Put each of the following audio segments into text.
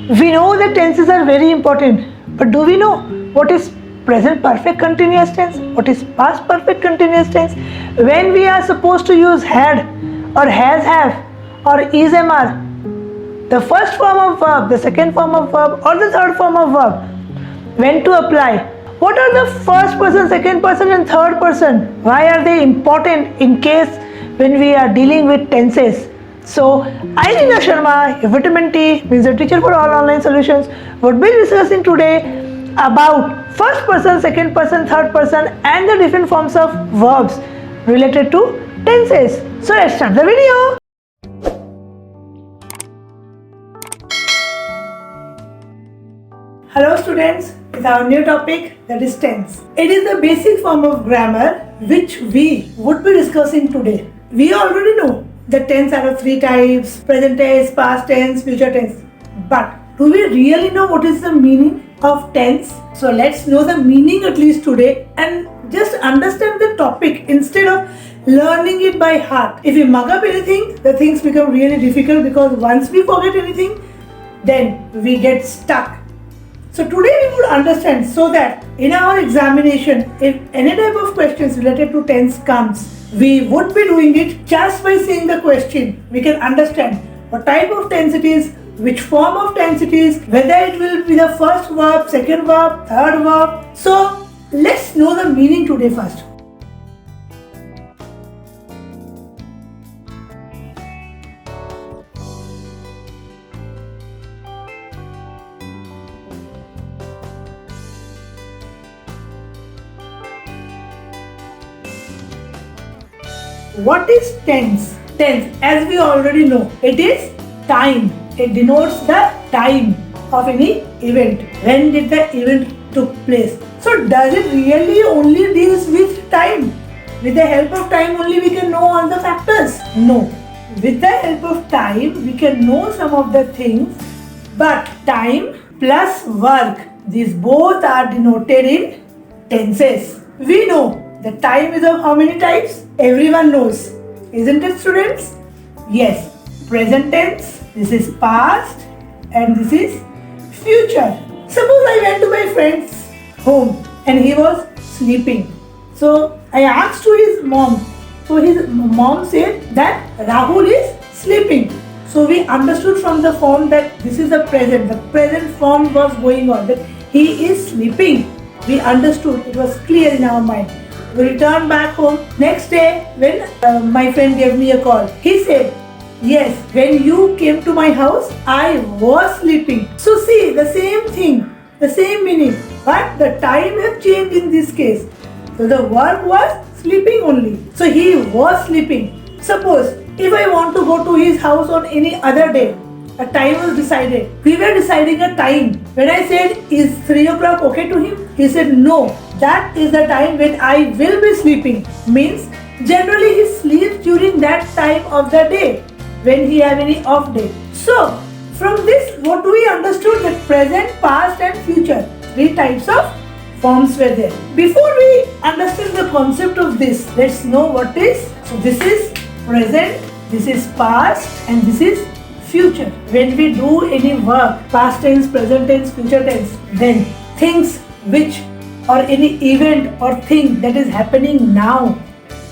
We know that tenses are very important, but do we know what is present perfect continuous tense? What is past perfect continuous tense? When we are supposed to use had or has have or is MR, the first form of verb, the second form of verb or the third form of verb, when to apply? What are the first person, second person and third person? Why are they important in case when we are dealing with tenses? So, Irina Sharma, a vitamin T, means a teacher for all online solutions, would be discussing today about first person, second person, third person and the different forms of verbs related to tenses. So, let's start the video. Hello students, it's our new topic, that is tense. It is the basic form of grammar which we would be discussing today. We already know the tense are of three types: present tense, past tense, future tense. But do we really know what is the meaning of tense? So let's know the meaning at least today and just understand the topic instead of learning it by heart. If we mug up anything, the things become really difficult because once we forget anything, then we get stuck. So today we would understand so that in our examination, if any type of questions related to tense comes, we would be doing it just by seeing the question. We can understand what type of tense it is, which form of tense it is, whether it will be the first verb, second verb, third verb. So let's know the meaning today first. What is tense? Tense, as we already know, it is time. It denotes the time of any event. When did the event took place? So does it really only deals with time? With the help of time only we can know all the factors? No. With the help of time we can know some of the things, but time plus work, these both are denoted in tenses. We know the time is of how many types? Everyone knows. Isn't it, students? Yes. Present tense, this is past and this is future. Suppose I went to my friend's home and he was sleeping. So I asked to his mom. So his mom said that Rahul is sleeping. So we understood from the form that this is the present form was going on, that he is sleeping. We understood, it was clear in our mind. We returned back home. Next day, when my friend gave me a call, he said, yes, when you came to my house, I was sleeping. So see, the same thing, the same meaning, but the time have changed in this case. So the verb was sleeping only. So he was sleeping. Suppose, if I want to go to his house on any other day, a time was decided. We were deciding a time. When I said, is 3 o'clock okay to him? He said, no, that is the time when I will be sleeping. Means, generally he sleeps during that time of the day, when he have any off day. So, from this, what we understood that present, past and future, three types of forms were there. Before we understand the concept of this, let's know what is. So, this is present, this is past and this is future. When we do any verb, past tense, present tense, future tense, then things which or any event or thing that is happening now,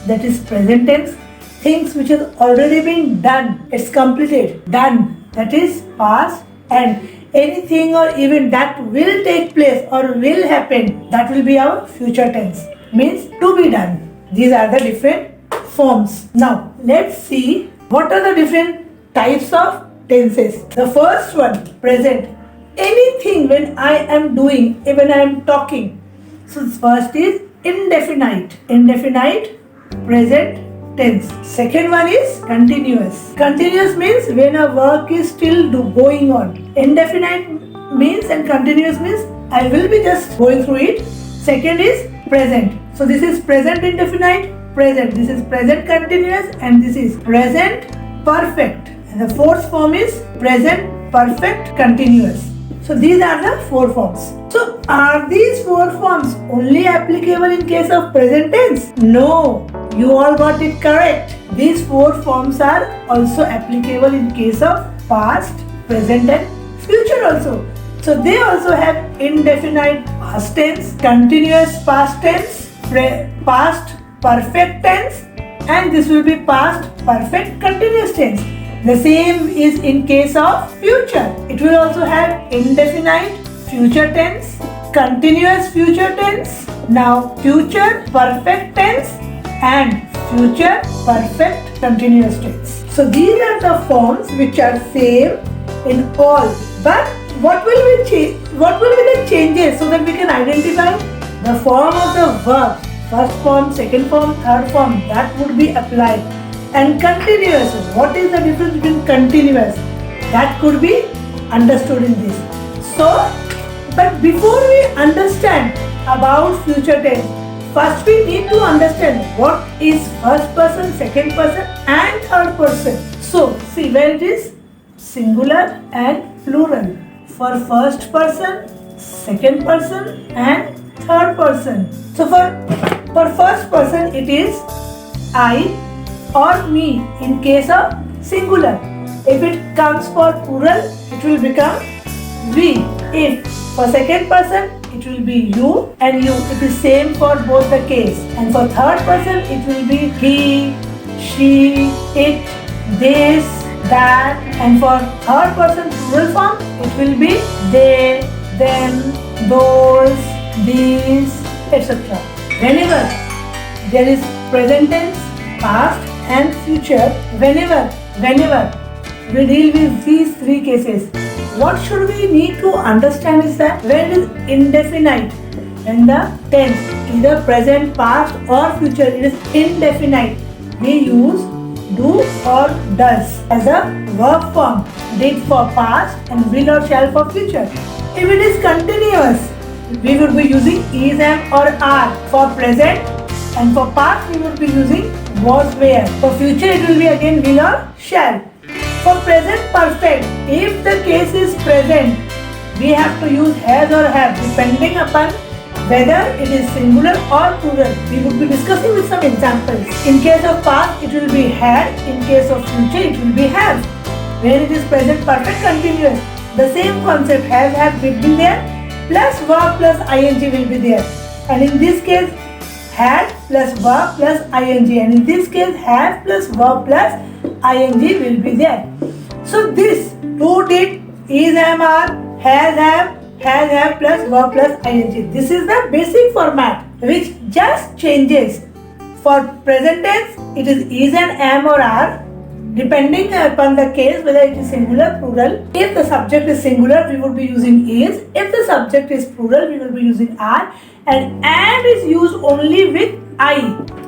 that is present tense. Things which has already been done, it's completed, done, that is past. And anything or event that will take place or will happen, that will be our future tense, means to be done. These are the different forms. Now let's see what are the different types of tenses. The first one, present. Anything when I am doing, when I am talking. So first is indefinite. Indefinite, present tense. Second one is continuous. Continuous means when a work is still going on. Indefinite means and continuous means I will be just going through it. Second is present. So this is present indefinite, present. This is present continuous and this is present perfect. And the fourth form is present perfect continuous. So these are the four forms. So are these four forms only applicable in case of present tense? No, you all got it correct. These four forms are also applicable in case of past, present and future also. So they also have indefinite past tense, continuous past tense, past perfect tense, and this will be past perfect continuous tense. The same is in case of future. It will also have indefinite future tense, continuous future tense, now future perfect tense and future perfect continuous tense. So these are the forms which are same in all. But what will be the changes so that we can identify the form of the verb? First form, second form, third form, that would be applied. And continuous, what is the difference between continuous? That could be understood in this. So, but before we understand about future tense, first we need to understand what is first person, second person and third person. So, see where it is singular and plural. For first person, second person and third person. So for first person it is I or me in case of singular. If it comes for plural, it will become we. If for second person, it will be you and you. It is same for both the case. And for third person, it will be he, she, it, this, that. And for third person plural form, it will be they, them, those, these, etc. Whenever there is present tense, past and future, whenever we deal with these three cases, what should we need to understand is that when it is indefinite, when the tense, either present, past or future, it is indefinite, we use do or does as a verb form, did for past and will or shall for future. If it is continuous, we would be using is, am or are for present, and for past we would be using was, were. For future it will be again will or shall. For present perfect, if the case is present, we have to use has or have depending upon whether it is singular or plural. We would be discussing with some examples. In case of past, it will be had. In case of future, it will be have. Where it is present perfect continuous, the same concept have will be there, plus verb plus ing will be there. And in this case, had plus verb plus ing. And in this case, have plus verb plus ing will be there. So this do, did, is, am, are, has, have plus verb plus ing. This is the basic format which just changes. For present tense, it is and am or are depending upon the case whether it is singular, plural. If the subject is singular, we would be using is. If the subject is plural, we will be using are. And am is used only with I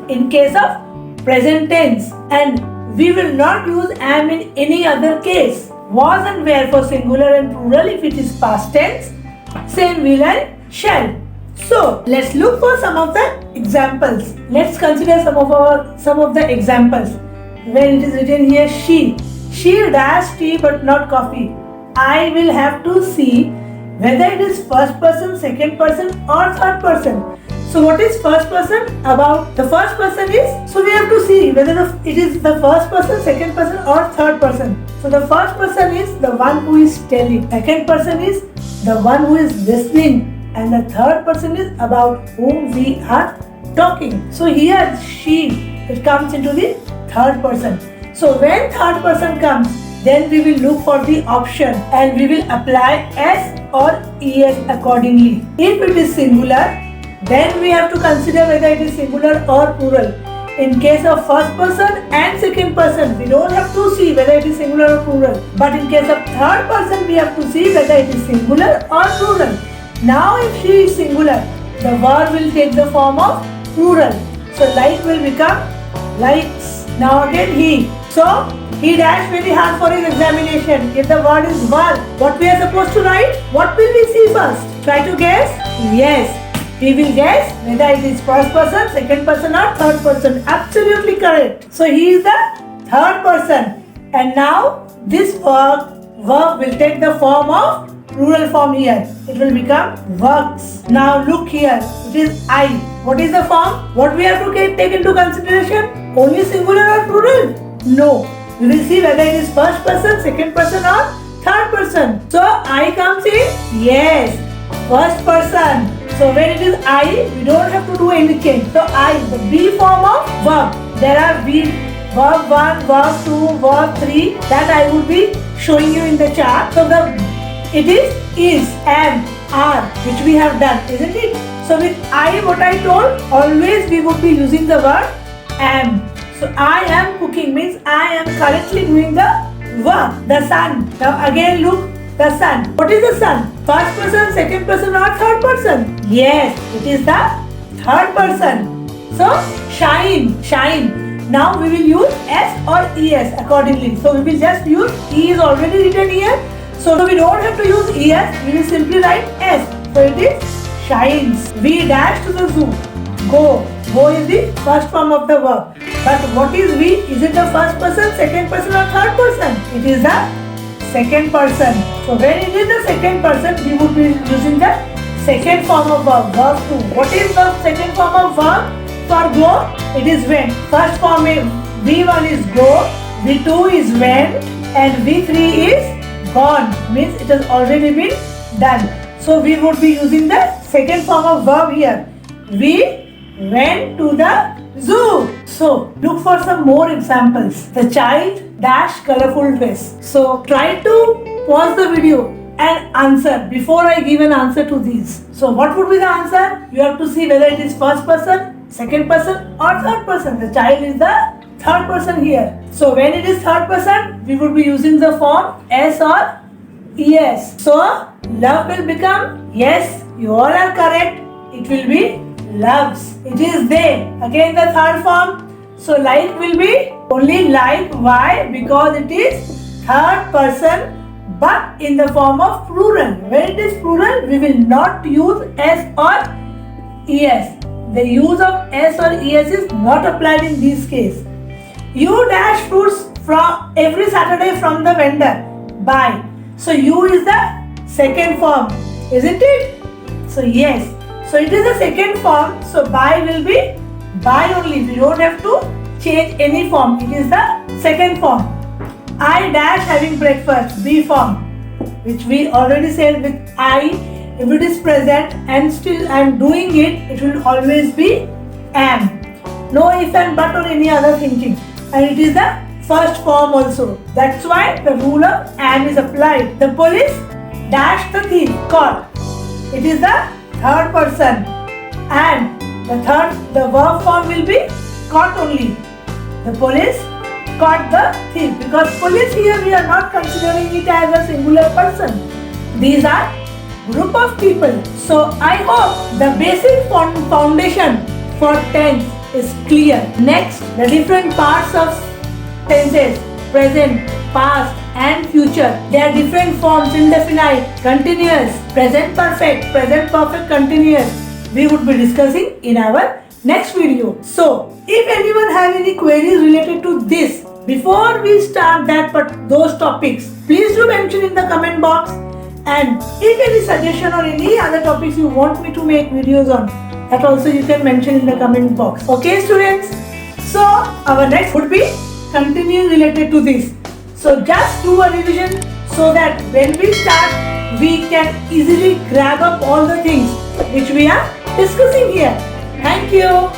in case of present tense. And we will not use am in any other case. Was and were for singular and plural if it is past tense. Same will and shall. So let's look for some of the examples. Let's consider some of the examples. When it is written here she dash tea but not coffee. I will have to see whether it is first person, second person or third person. So what is first person? About the first person is, so we have to see whether it is the first person, second person or third person. So the first person is the one who is telling, second person is the one who is listening, and the third person is about whom we are talking. So here it comes into the third person. So when third person comes, then we will look for the option and we will apply S or ES accordingly. If it is singular, then we have to consider whether it is singular or plural. In case of first person and second person, we don't have to see whether it is singular or plural. But in case of third person, we have to see whether it is singular or plural. Now if she is singular, the verb will take the form of plural. So like will become likes. Now again he. So he dashed very hard for his examination. If the word is verb, what we are supposed to write? What will we see first? Try to guess? Yes. We will guess whether it is first person, second person or third person. Absolutely correct. So he is the third person. And now this verb will take the form of plural form here. It will become works. Now look here. It is I. What is the form? What we have to take into consideration? Only singular or plural? No. We will see whether it is first person, second person or third person. So I comes in, yes, first person. So when it is I, we don't have to do any change. So I, the B form of verb. There are verb 1, verb 2, verb 3 that I would be showing you in the chart. So it is, am, are, which we have done, isn't it? So with I, what I told, always we would be using the word am. So I am cooking means I am currently doing the verb, the sun. Now again look, the sun. What is the sun? First person, second person or third person? Yes, it is the third person. So shine, shine. Now we will use S or ES accordingly. So we will just use E is already written here. So we don't have to use ES, we will simply write S. So it is shines. We dash to the zoo. Go. Go is the first form of the verb. But what is we? Is it the first person, second person or third person? It is the second person. So when it is the second person, we would be using the second form of verb, verb 2. What is the second form of verb for go? It is when. First form is V1 is go, V2 is when, and V3 is gone, means it has already been done. So we would be using the second form of verb here. We went to the zoo. So look for some more examples. The child dash colorful dress. So try to pause the video and answer before I give an answer to these. So what would be the answer? You have to see whether it is first person, second person or third person. The child is the third person here. So when it is third person, we would be using the form S or ES. So love will become, yes, you all are correct. It will be loves. It is they. Again the third form. So like will be only like. Why? Because it is third person but in the form of plural. When it is plural, we will not use S or ES. The use of S or ES is not applied in this case. You dash fruits from every Saturday from the vendor. Buy. So you is the second form, isn't it? So yes. So it is the second form. So buy will be buy only. We don't have to change any form. It is the second form. I dash having breakfast. B form, which we already said with I. If it is present and still I am doing it, it will always be am. No if and but or any other thinking. And it is the first form also. That's why the rule of am is applied. The police dash the thief. Caught. It is the third person. And the verb form will be caught only. The police caught the thief. Because police here we are not considering it as a singular person. These are group of people. So I hope the basic foundation for tense is clear. Next, the different parts of tenses, present, past and future. They are different forms: indefinite, continuous, present perfect continuous. We would be discussing in our next video. So if anyone have any queries related to this, before we start those topics, please do mention in the comment box. And if any suggestion or any other topics you want me to make videos on, that also you can mention in the comment box. Okay students? So our next would be continuing related to this. So just do a revision so that when we start, we can easily grab up all the things which we are discussing here. Thank you.